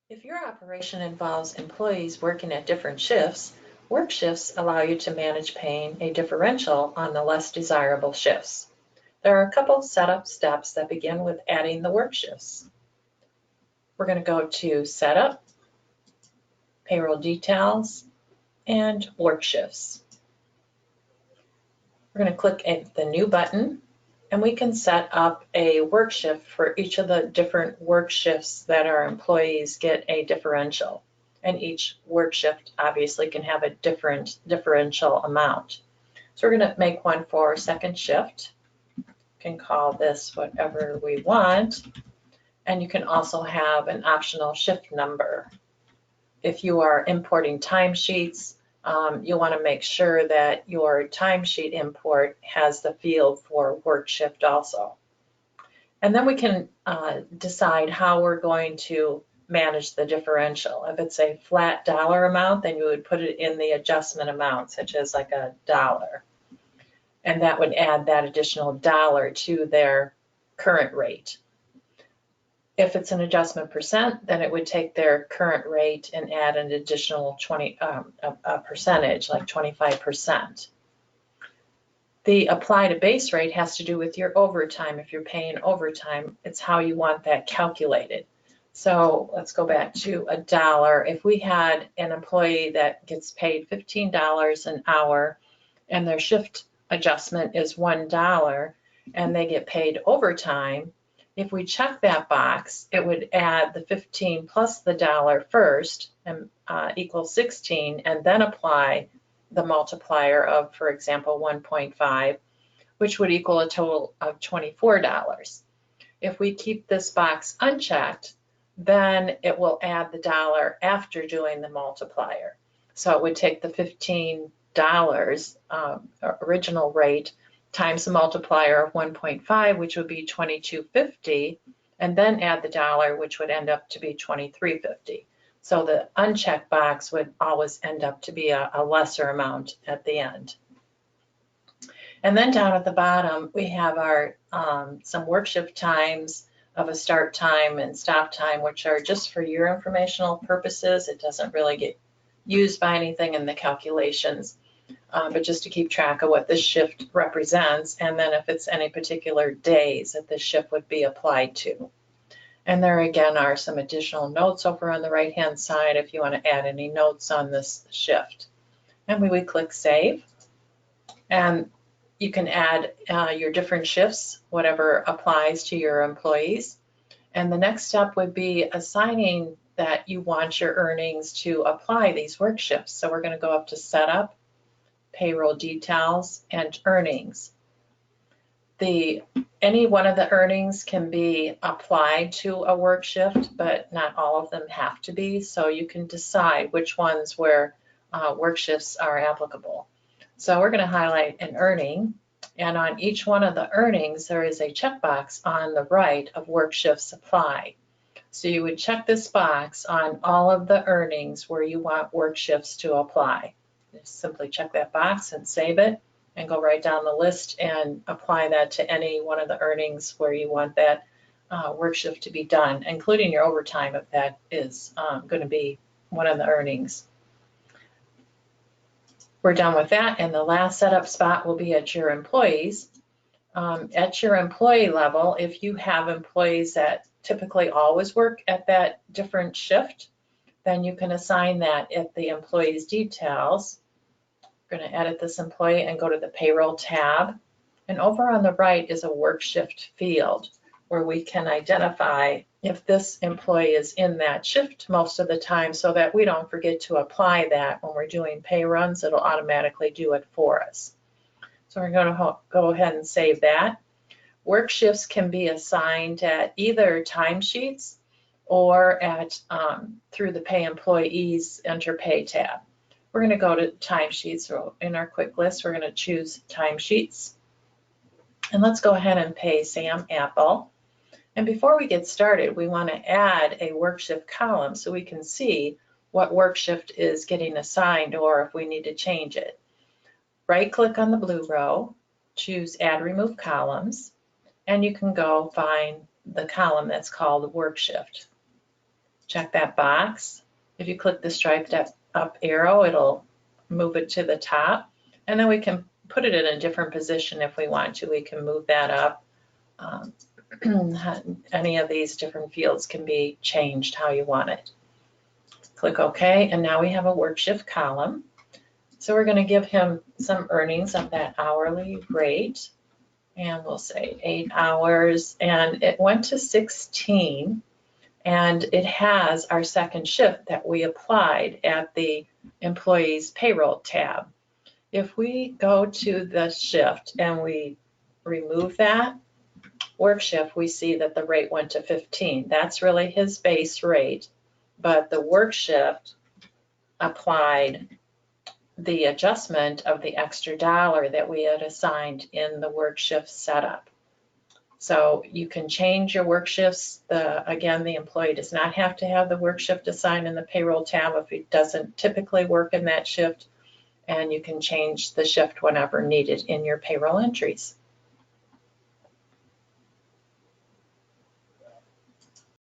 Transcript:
If your operation involves employees working at different shifts, work shifts allow you to manage paying a differential on the less desirable shifts. There are a couple setup steps that begin with adding the work shifts. We're going to go to Setup, Payroll Details, and Work Shifts. We're going to click the New button, and we can set up a work shift for each of the different work shifts that our employees get a differential. And each work shift obviously can have a different differential amount. So we're going to make one for second shift. You can call this whatever we want. And you can also have an optional shift number. If you are importing timesheets, you want to make sure that your timesheet import has the field for work shift also. And then we can decide how we're going to manage the differential. If it's a flat dollar amount, then you would put it in the adjustment amount, such as like $1. And that would add that additional $1 to their current rate. If it's an adjustment percent, then it would take their current rate and add an additional a percentage, like 25%. The apply to base rate has to do with your overtime. If you're paying overtime, it's how you want that calculated. So let's go back to $1. If we had an employee that gets paid $15 an hour and their shift adjustment is $1 and they get paid overtime, if we check that box, it would add the 15 plus the $1 first and equals 16, and then apply the multiplier of, for example, 1.5, which would equal a total of $24. If we keep this box unchecked, then it will add the $1 after doing the multiplier. So it would take the $15 original rate times the multiplier of 1.5, which would be $22.50, and then add the $1, which would end up to be $23.50. So the unchecked box would always end up to be a lesser amount at the end. And then down at the bottom, we have our some work shift times of a start time and stop time, which are just for your informational purposes. It doesn't really get used by anything in the calculations. But just to keep track of what this shift represents, and then if it's any particular days that this shift would be applied to. And there again are some additional notes over on the right-hand side if you want to add any notes on this shift. And we would click Save. And you can add your different shifts, whatever applies to your employees. And the next step would be assigning that you want your earnings to apply these work shifts. So we're going to go up to Setup, Payroll Details, and Earnings. Any one of the earnings can be applied to a work shift, but not all of them have to be. So you can decide which ones where work shifts are applicable. So we're going to highlight an earning, and on each one of the earnings, there is a checkbox on the right of work shifts apply. So you would check this box on all of the earnings where you want work shifts to apply. Just simply check that box and save it, and go right down the list and apply that to any one of the earnings where you want that work shift to be done, including your overtime if that is going to be one of the earnings. We're done with that, and the last setup spot will be at your employees. At your employee level, if you have employees that typically always work at that different shift, then you can assign that at the employee's details. We're going to edit this employee and go to the Payroll tab. And over on the right is a work shift field where we can identify if this employee is in that shift most of the time, so that we don't forget to apply that when we're doing pay runs. It'll automatically do it for us. So we're going to go ahead and save that. Work shifts can be assigned at either timesheets or at through the Pay Employees Enter Pay tab. We're going to go to timesheets. So in our quick list, we're going to choose timesheets. And let's go ahead and pay Sam Apple. And before we get started, we want to add a work shift column so we can see what work shift is getting assigned or if we need to change it. Right-click on the blue row, choose Add Remove Columns, and you can go find the column that's called Work Shift. check that box. If you click the striped up arrow, it'll move it to the top. And then we can put it in a different position if we want to. We can move that up. Any of these different fields can be changed how you want it. Click OK, and now we have a work shift column. So we're going to give him some earnings of that hourly rate. And we'll say 8 hours, and it went to 16. And it has our second shift that we applied at the Employees Payroll tab. If we go to the shift and we remove that work shift, we see that the rate went to 15. That's really his base rate, but the work shift applied the adjustment of the extra dollar that we had assigned in the work shift setup. So you can change your work shifts. Again, the employee does not have to have the work shift assigned in the payroll tab if it doesn't typically work in that shift, and you can change the shift whenever needed in your payroll entries.